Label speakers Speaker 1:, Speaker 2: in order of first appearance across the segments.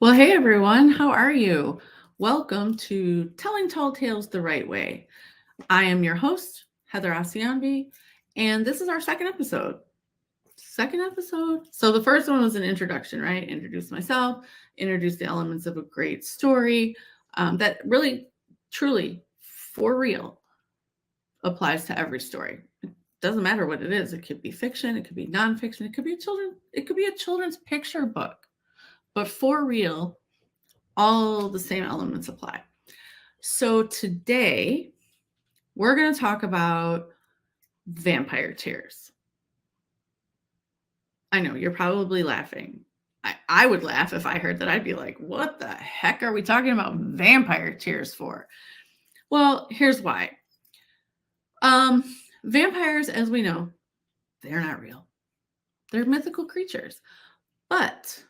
Speaker 1: Well, hey everyone, how are you? Welcome to Telling Tall Tales the Right Way. I am your host, Heather Asianbi, and this is our second episode. So the first one was an introduction, right? Introduce myself, introduce the elements of a great story that really, truly, for real, applies to every story. It doesn't matter what it is. It could be fiction, it could be nonfiction, it could be a children's picture book. But for real, all the same elements apply. So today we're going to talk about vampire tears. I know you're probably laughing. I would laugh if I heard that. I'd be like, what the heck are we talking about vampire tears for? Well, here's why. Vampires, as we know, they're not real. They're mythical creatures. But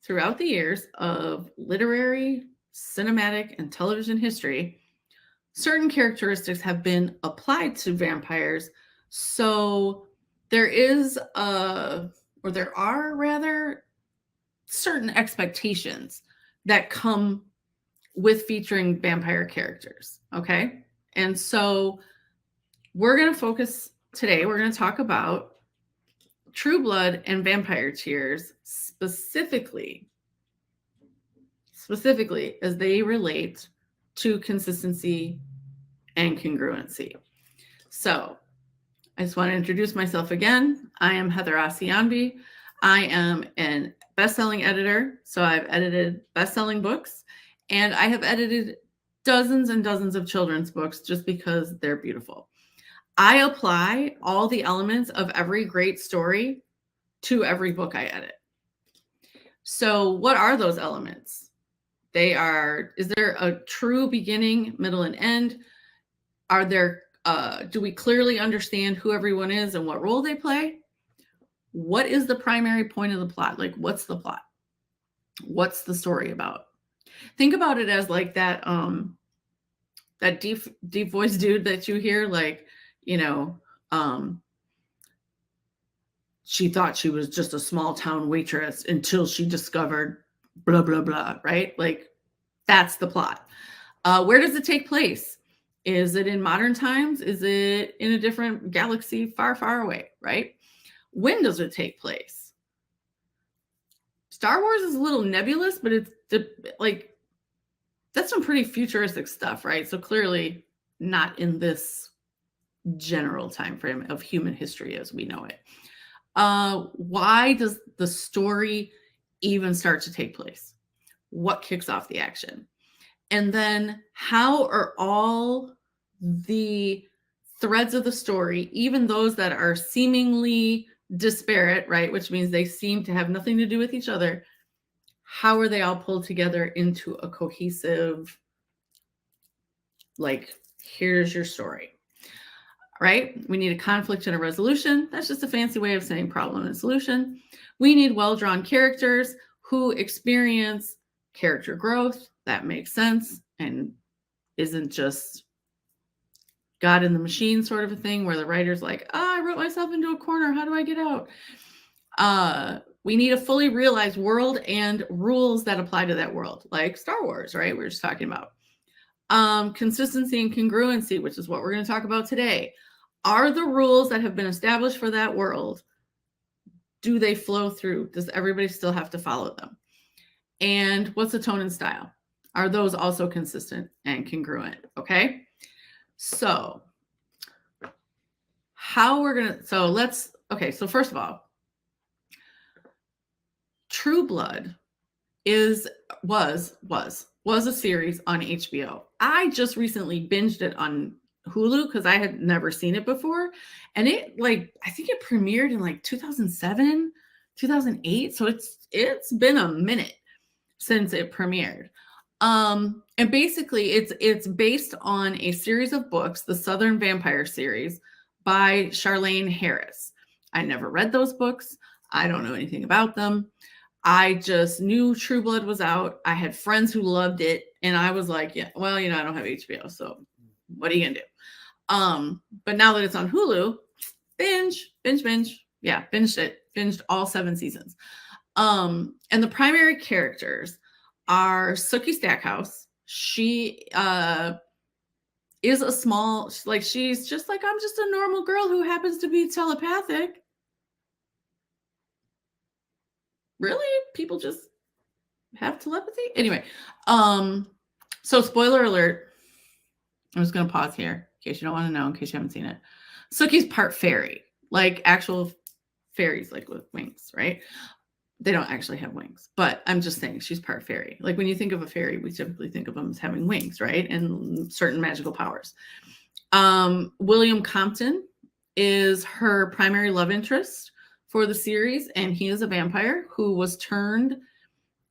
Speaker 1: throughout the years of literary, cinematic, and television history, certain characteristics have been applied to vampires. So there are rather certain expectations that come with featuring vampire characters. Okay. And so we're going to talk about True Blood and Vampire Tears specifically as they relate to consistency and congruency. So I just want to introduce myself again. I am Heather Asianbi. I am a best-selling editor, so I've edited best-selling books, and I have edited dozens and dozens of children's books just because they're beautiful. I apply all the elements of every great story to every book I edit. So what are those elements? Is there a true beginning, middle, and end? Do we clearly understand who everyone is and what role they play? What is the primary point of the plot? Like, what's the plot? What's the story about? Think about it as like that deep voice dude that you hear, like, she thought she was just a small town waitress until she discovered blah, blah, blah, right? Like, that's the plot. Where does it take place? Is it in modern times? Is it in a different galaxy far, far away, right? When does it take place? Star Wars is a little nebulous, but that's some pretty futuristic stuff, right? So clearly not in this general time frame of human history as we know it. Why does the story even start to take place? What kicks off the action? And then how are all the threads of the story, even those that are seemingly disparate, right, which means they seem to have nothing to do with each other, how are they all pulled together into a cohesive, like, here's your story, right? We need a conflict and a resolution. That's just a fancy way of saying problem and solution. We need well-drawn characters who experience character growth. That makes sense and isn't just God in the machine sort of a thing where the writer's like, I wrote myself into a corner. How do I get out? We need a fully realized world and rules that apply to that world, like Star Wars, right? We're just talking about. Consistency and congruency, which is what we're going to talk about today. Are the rules that have been established for that world, do they flow through? Does everybody still have to follow them? And what's the tone and style? Are those also consistent and congruent? Okay. So so first of all, True Blood was a series on HBO. I just recently binged it on Hulu because I had never seen it before. And I think it premiered in like 2007, 2008. So it's been a minute since it premiered. And basically it's based on a series of books, the Southern Vampire series by Charlaine Harris. I never read those books. I don't know anything about them. I just knew True Blood was out. I had friends who loved it. And I was like, yeah, well, I don't have HBO. So what are you going to do? But now that it's on Hulu, binge. Yeah, binged it. Binged all 7 seasons. And the primary characters are Sookie Stackhouse. She is a small, like, she's just like, I'm just a normal girl who happens to be telepathic. Really? People just have telepathy? Anyway, so spoiler alert. I'm just going to pause here in case you don't want to know, in case you haven't seen it. Sookie's part fairy, like actual fairies, like with wings, right? They don't actually have wings, but I'm just saying she's part fairy. Like when you think of a fairy, we typically think of them as having wings, right? And certain magical powers. William Compton is her primary love interest for the series, and he is a vampire who was turned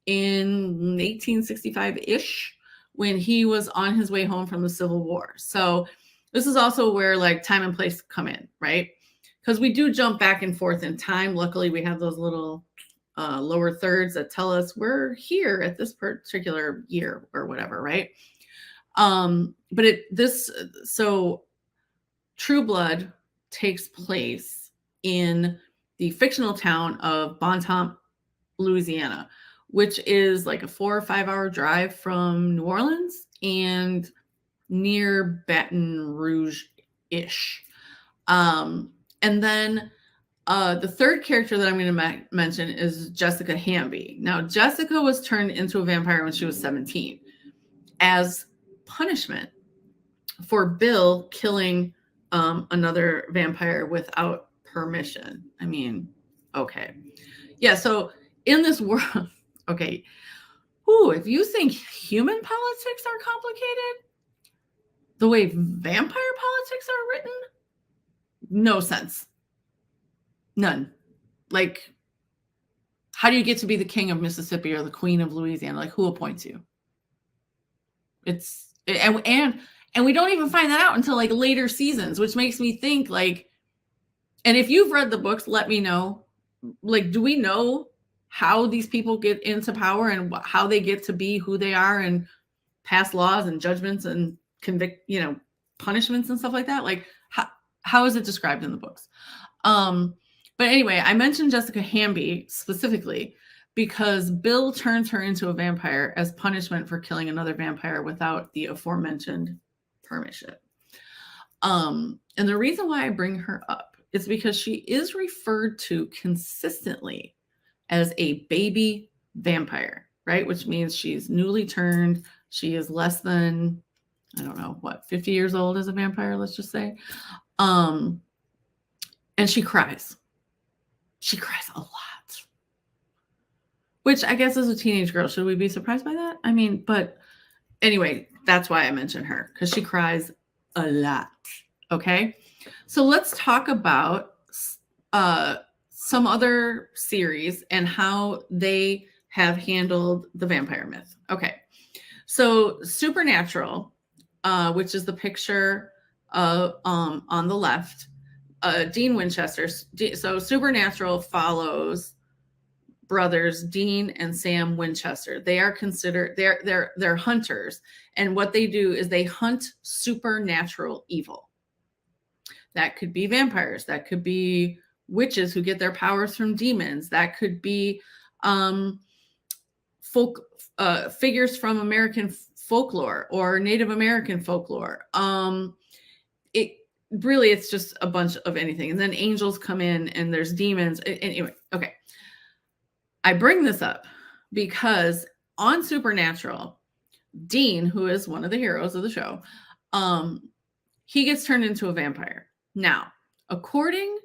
Speaker 1: in 1865-ish when he was on his way home from the Civil War. So this is also where like time and place come in, right? Because we do jump back and forth in time. Luckily, we have those little lower thirds that tell us we're here at this particular year or whatever, right? But so True Blood takes place in the fictional town of Bontemps, Louisiana, which is like a 4 or 5 hour drive from New Orleans and near Baton Rouge-ish. And then the third character that I'm going to mention is Jessica Hamby. Now, Jessica was turned into a vampire when she was 17 as punishment for Bill killing another vampire without permission. I mean, okay. Yeah, so in this world, okay, if you think human politics are complicated, the way vampire politics are written, no sense. None. Like, how do you get to be the king of Mississippi or the queen of Louisiana? Like, who appoints you? And we don't even find that out until like later seasons, which makes me think like, and if you've read the books, let me know. Like, do we know how these people get into power and how they get to be who they are and pass laws and judgments and convict, punishments and stuff like that? Like, how is it described in the books? But anyway, I mentioned Jessica Hamby specifically because Bill turns her into a vampire as punishment for killing another vampire without the aforementioned permission. And the reason why I bring her up is because she is referred to consistently as a baby vampire, right? Which means she's newly turned. She is less than, 50 years old as a vampire, let's just say. And she cries. She cries a lot. Which I guess as a teenage girl, should we be surprised by that? I mean, but anyway, that's why I mentioned her, because she cries a lot. Okay. So let's talk about some other series and how they have handled the vampire myth. Okay. So Supernatural, which is the picture on the left, Dean Winchester. So Supernatural follows brothers Dean and Sam Winchester. They are considered they're hunters, and what they do is they hunt supernatural evil. That could be vampires, that could be witches who get their powers from demons, that could be figures from American folklore or Native American folklore. It's just a bunch of anything. And then angels come in and there's demons. Anyway, okay. I bring this up because on Supernatural, Dean, who is one of the heroes of the show, he gets turned into a vampire. Now, according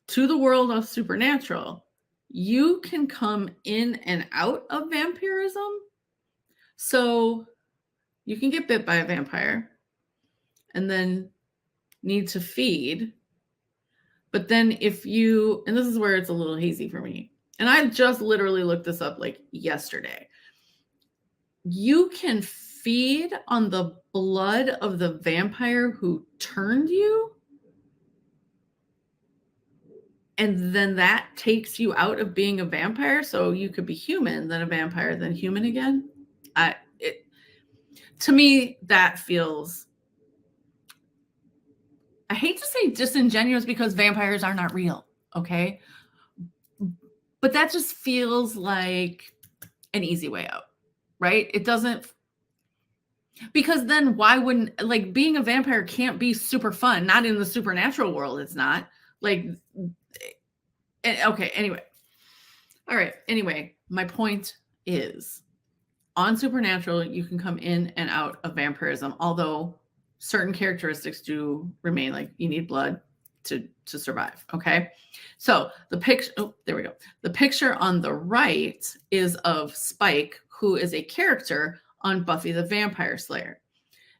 Speaker 1: to the world of Supernatural, you can come in and out of vampirism. So you can get bit by a vampire and then need to feed. But then and this is where it's a little hazy for me, and I just literally looked this up like yesterday. You can feed on the blood of the vampire who turned you, and then that takes you out of being a vampire. So you could be human, then a vampire, then human again. To me, that feels, I hate to say disingenuous because vampires are not real, okay? But that just feels like an easy way out. right? It doesn't, because then why wouldn't, like, being a vampire can't be super fun. Not in the supernatural world, it's not. Like, okay, anyway. All right, anyway, my point is, on Supernatural, you can come in and out of vampirism, although certain characteristics do remain, like you need blood to survive. Okay. So the picture, oh, there we go. The picture on the right is of Spike, who is a character on Buffy the Vampire Slayer.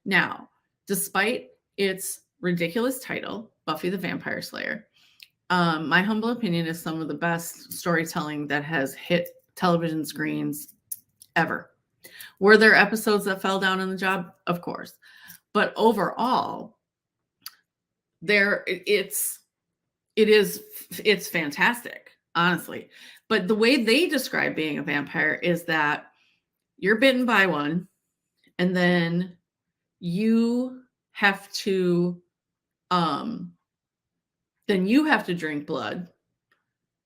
Speaker 1: Now, despite its ridiculous title, Buffy the Vampire Slayer, my humble opinion is some of the best storytelling that has hit television screens ever. Were there episodes that fell down on the job? Of course. But overall, it's fantastic, honestly. But the way they describe being a vampire is that you're bitten by one, and then you have to drink blood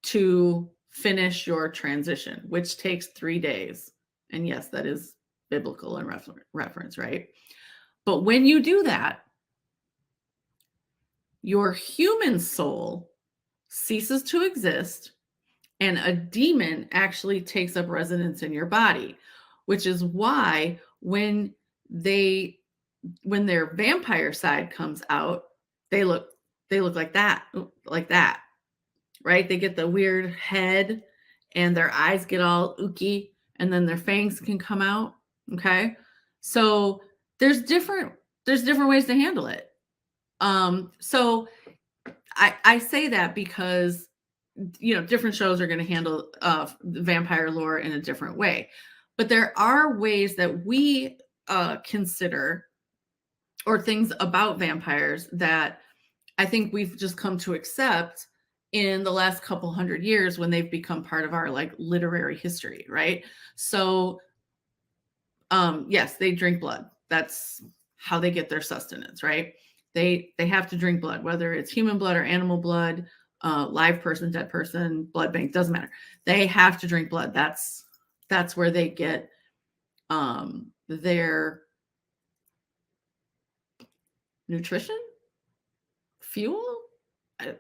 Speaker 1: to finish your transition, which takes 3 days. And yes, that is biblical in reference, right? But when you do that, your human soul ceases to exist, and a demon actually takes up residence in your body, which is why when their vampire side comes out, they look like that, right? They get the weird head and their eyes get all ooky, and then their fangs can come out. Okay. So there's different ways to handle it. So I say that because, different shows are going to handle the vampire lore in a different way, but there are ways that we consider, or things about vampires that I think we've just come to accept in the last couple hundred years when they've become part of our like literary history, right? So yes, they drink blood. That's how they get their sustenance, right? They have to drink blood, whether it's human blood or animal blood, live person, dead person, blood bank, doesn't matter. They have to drink blood. That's where they get their nutrition, fuel. I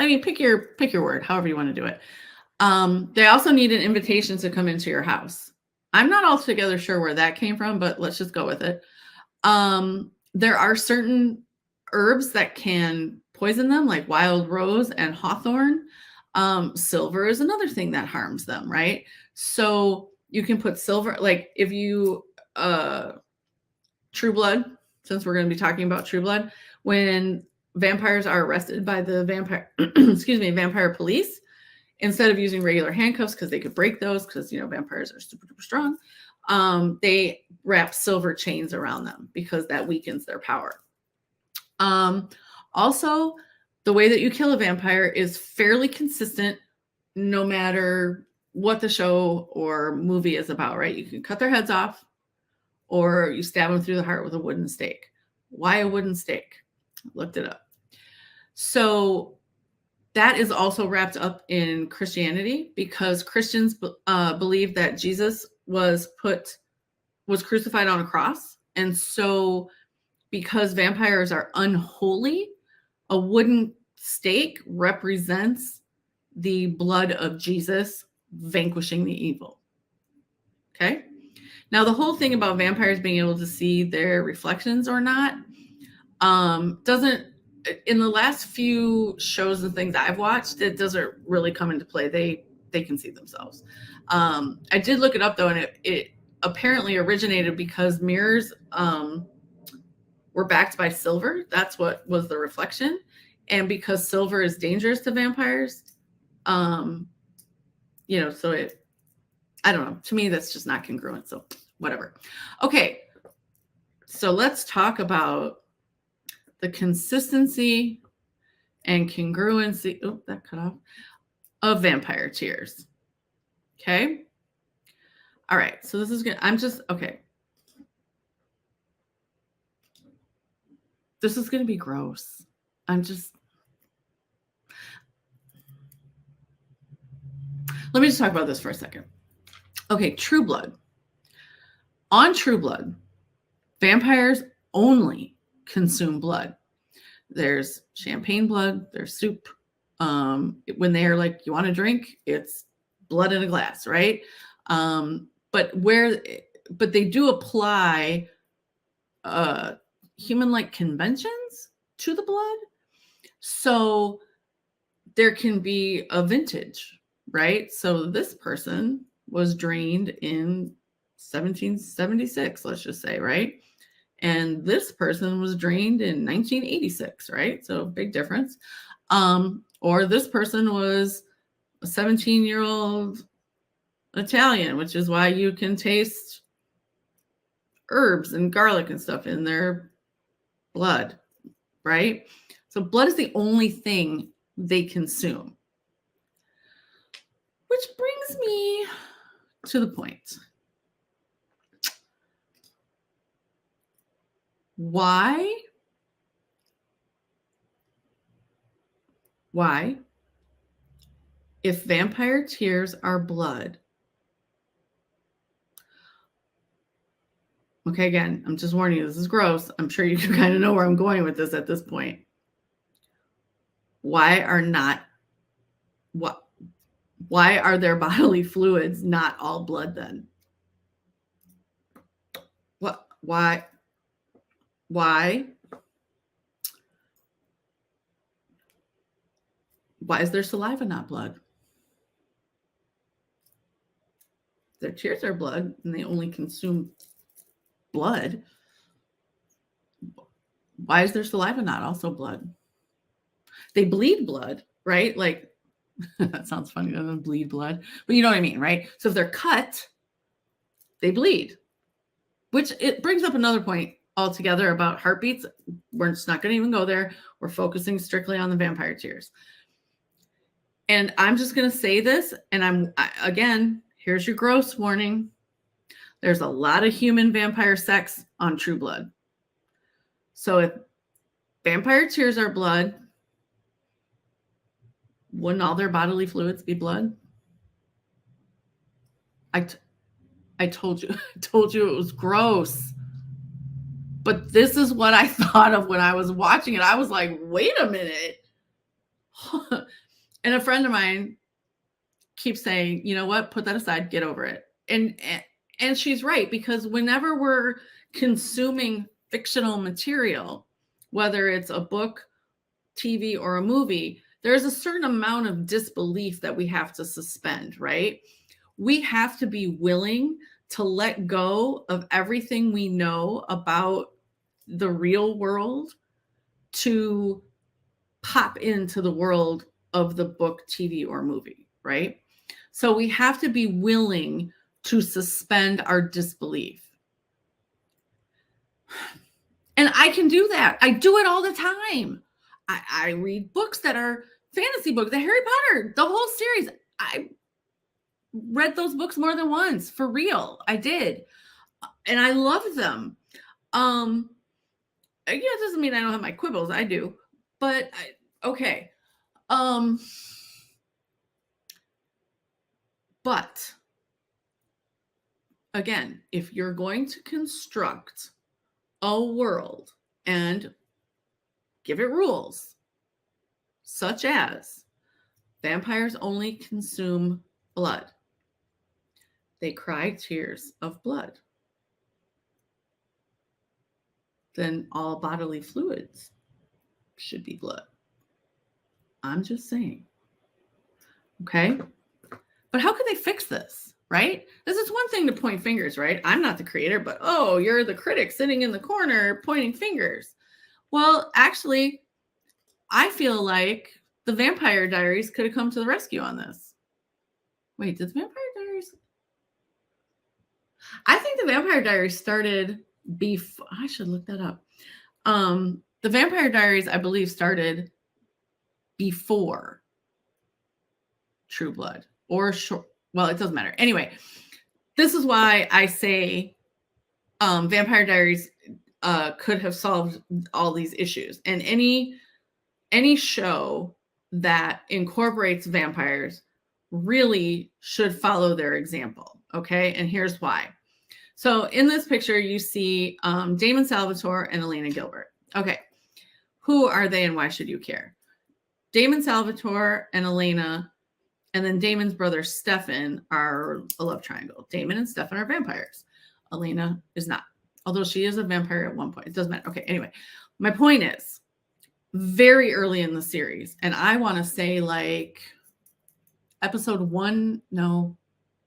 Speaker 1: mean, pick your word, however you want to do it. They also need an invitation to come into your house. I'm not altogether sure where that came from, but let's just go with it. There are certain herbs that can poison them, like wild rose and hawthorn. Silver is another thing that harms them, right? So you can put silver, like if you True Blood, since we're going to be talking about True Blood, when vampires are arrested by the vampire police, instead of using regular handcuffs, because they could break those, because vampires are super duper strong, they wrap silver chains around them because that weakens their power. Also, the way that you kill a vampire is fairly consistent no matter what the show or movie is about, right? You can cut their heads off, or you stab them through the heart with a wooden stake. Why a wooden stake? Looked it up. So that is also wrapped up in Christianity, because Christians believe that Jesus was crucified on a cross. And so because vampires are unholy, a wooden stake represents the blood of Jesus vanquishing the evil. Okay. Now, the whole thing about vampires being able to see their reflections or not doesn't, in the last few shows and things I've watched, it doesn't really come into play. They can see themselves. I did look it up though, and it apparently originated because mirrors were backed by silver. That's what was the reflection. And because silver is dangerous to vampires, so I don't know. To me, that's just not congruent. So whatever. Okay. So let's talk about the consistency and congruency. Oh, that cut off. Of vampire tears. Okay. All right. So this is good. Okay. This is going to be gross. Let me just talk about this for a second. Okay. True Blood. On True Blood, vampires only consume blood. There's champagne blood, there's soup. When they're like, you want a drink, it's blood in a glass, right? But they do apply human-like conventions to the blood. So there can be a vintage, right? So this person was drained in 1776, let's just say, right? And this person was drained in 1986, right? So big difference. Or this person was a 17-year-old Italian, which is why you can taste herbs and garlic and stuff in their blood, right? So blood is the only thing they consume. Which brings me to the point. Why, if vampire tears are blood? Okay, again, I'm just warning you, this is gross. I'm sure you can kind of know where I'm going with this at this point. Why are their bodily fluids not all blood then? Why is their saliva not blood? Their tears are blood and they only consume blood. Why is their saliva not also blood? They bleed blood, right? Like, that sounds funny, doesn't bleed blood, but you know what I mean, right? So if they're cut, they bleed, which it brings up another point altogether about heartbeats. We're just not going to even go there. We're focusing strictly on the vampire tears. And I'm just going to say this, and again, here's your gross warning. There's a lot of human vampire sex on True Blood. So if vampire tears are blood, wouldn't all their bodily fluids be blood? I told you it was gross. But this is what I thought of when I was watching it. I was like, wait a minute. And a friend of mine keeps saying, you know what, put that aside, get over it. And she's right, because whenever we're consuming fictional material, whether it's a book, TV, or a movie, there's a certain amount of disbelief that we have to suspend, right? We have to be willing to let go of everything we know about the real world to pop into the world of the book, TV, or movie, right? So we have to be willing to suspend our disbelief. And I can do that. I do it all the time. I read books that are fantasy books, the Harry Potter, the whole series. I read those books more than once, for real. I did. And I love them. Yeah, it doesn't mean I don't have my quibbles. I do. But okay. But again, if you're going to construct a world and give it rules, such as vampires only consume blood, they cry tears of blood, then all bodily fluids should be blood. I'm just saying. Okay? But how can they fix this, right? This is one thing to point fingers, right? I'm not the creator, but oh, you're the critic sitting in the corner pointing fingers. Well, actually, I feel like the Vampire Diaries could have come to the rescue on this. Wait, did the Vampire Diaries? I think the Vampire Diaries started before. I should look that up. The Vampire Diaries, I believe, started before True Blood, or short. Well, it doesn't matter. Anyway, this is why I say Vampire Diaries could have solved all these issues. And any show that incorporates vampires really should follow their example. Okay, and here's why. So in this picture, you see Damon Salvatore and Elena Gilbert. Okay. Who are they and why should you care? Damon Salvatore and Elena, and then Damon's brother Stefan are a love triangle. Damon and Stefan are vampires. Elena is not, although she is a vampire at one point. It doesn't matter. Okay, anyway, my point is very early in the series, and I want to say like episode 1, no,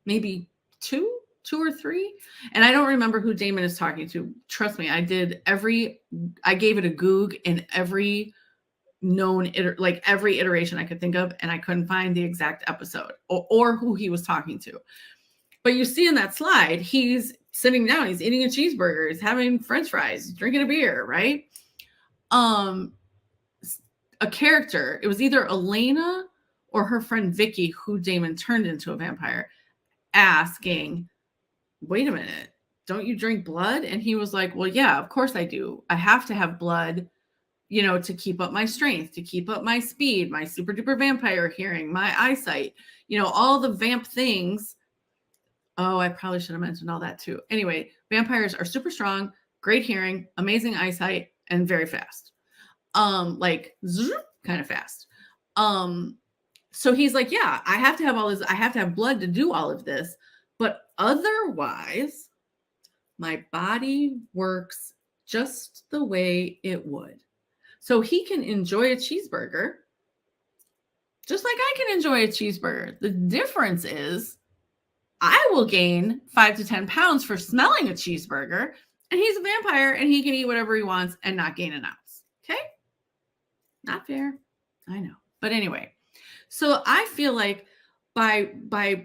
Speaker 1: maybe 2 or 3. And I don't remember who Damon is talking to. Trust me, I gave it a Goog in every known every iteration I could think of, and I couldn't find the exact episode or who he was talking to. But you see in that slide, he's sitting down, he's eating a cheeseburger, he's having French fries, drinking a beer, right? A character, it was either Elena or her friend Vicky, who Damon turned into a vampire, asking, wait a minute, don't you drink blood? And he was like, well, yeah, of course I do. I have to have blood, to keep up my strength, to keep up my speed, my super duper vampire hearing, my eyesight, all the vamp things. Oh, I probably should have mentioned all that too. Anyway, vampires are super strong, great hearing, amazing eyesight, and very fast. Kind of fast. So he's like, yeah, I have to have all this. I have to have blood to do all of this. But otherwise, my body works just the way it would. So he can enjoy a cheeseburger just like I can enjoy a cheeseburger. The difference is I will gain 5 to 10 pounds for smelling a cheeseburger, and he's a vampire and he can eat whatever he wants and not gain an ounce. Okay? Not fair. I know. But anyway, so I feel like by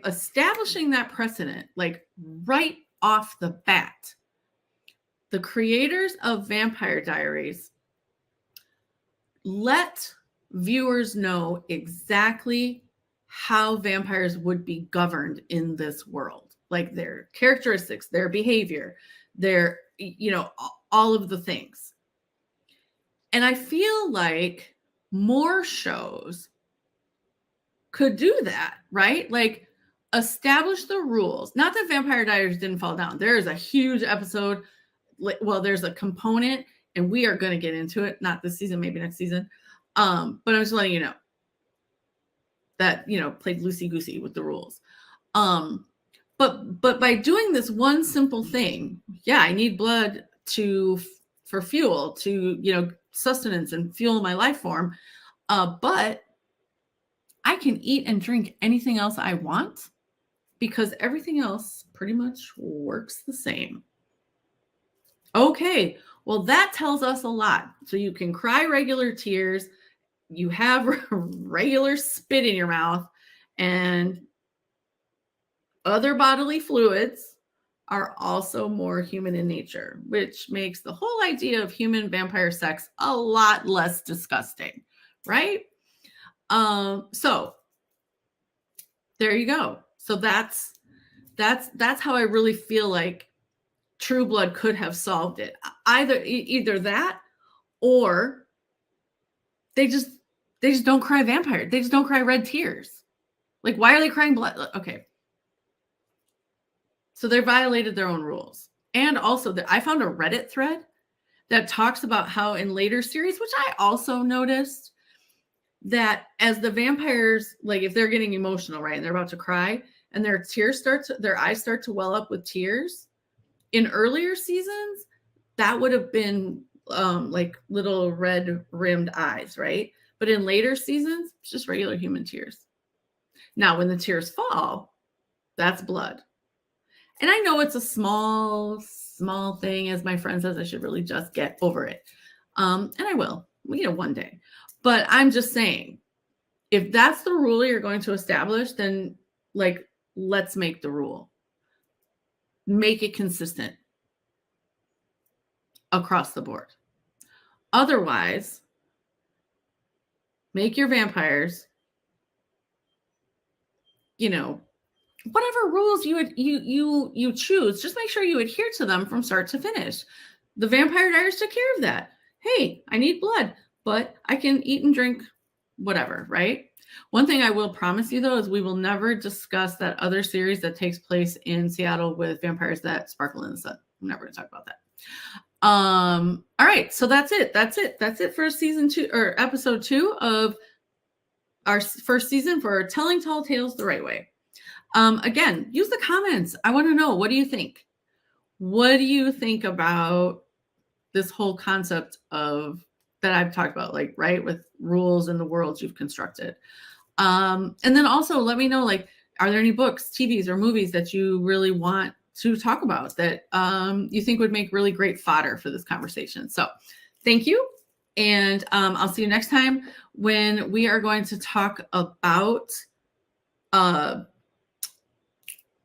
Speaker 1: establishing that precedent, like right off the bat, the creators of Vampire Diaries let viewers know exactly how vampires would be governed in this world, like their characteristics, their behavior, their, all of the things. And I feel like more shows could do that, right? Like establish the rules. Not that Vampire Diaries didn't fall down. There is a huge episode. Well, there's a component, and we are going to get into it. Not this season, maybe next season. But I'm just letting you know that, played loosey-goosey with the rules. But by doing this one simple thing, yeah, I need blood for fuel, to, sustenance and fuel my life form. But I can eat and drink anything else I want because everything else pretty much works the same. Okay, well, that tells us a lot. So you can cry regular tears, you have regular spit in your mouth, and other bodily fluids are also more human in nature, which makes the whole idea of human vampire sex a lot less disgusting, right? So there you go. So that's how I really feel like True Blood could have solved it. Either that, or they just don't cry vampire. They just don't cry red tears. Like, why are they crying blood? Okay. So they violated their own rules. And also I found a Reddit thread that talks about how in later series, which I also noticed, that as the vampires, like if they're getting emotional, right, and they're about to cry, and their eyes start to well up with tears, in earlier seasons, that would have been like little red rimmed eyes, right? But in later seasons, it's just regular human tears. Now, when the tears fall, that's blood. And I know it's a small thing, as my friend says, I should really just get over it. And I will, one day. But I'm just saying, if that's the rule you're going to establish, then let's make the rule. Make it consistent across the board. Otherwise, make your vampires, whatever rules you choose, just make sure you adhere to them from start to finish. The Vampire Diaries took care of that. Hey, I need blood, but I can eat and drink whatever, right? One thing I will promise you, though, is we will never discuss that other series that takes place in Seattle with vampires that sparkle in the sun. I'm never going to talk about that. All right, so that's it for season 2 or episode 2 of our first season for Telling Tall Tales the Right Way. Again, use the comments. I want to know, what do you think? What do you think about this whole concept of that I've talked about, like, right, with rules and the worlds you've constructed? And then also let me know, like, are there any books, TVs, or movies that you really want to talk about that you think would make really great fodder for this conversation? So thank you. And I'll see you next time when we are going to talk about Where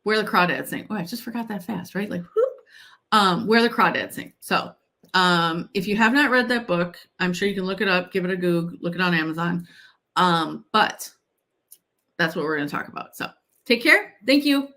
Speaker 1: the Crawdads Sing. Oh, I just forgot that fast, right? Like, whoop. Where the Crawdads Sing. So if you have not read that book, I'm sure you can look it up, give it a Google, look it on Amazon. But that's what we're going to talk about. So take care. Thank you.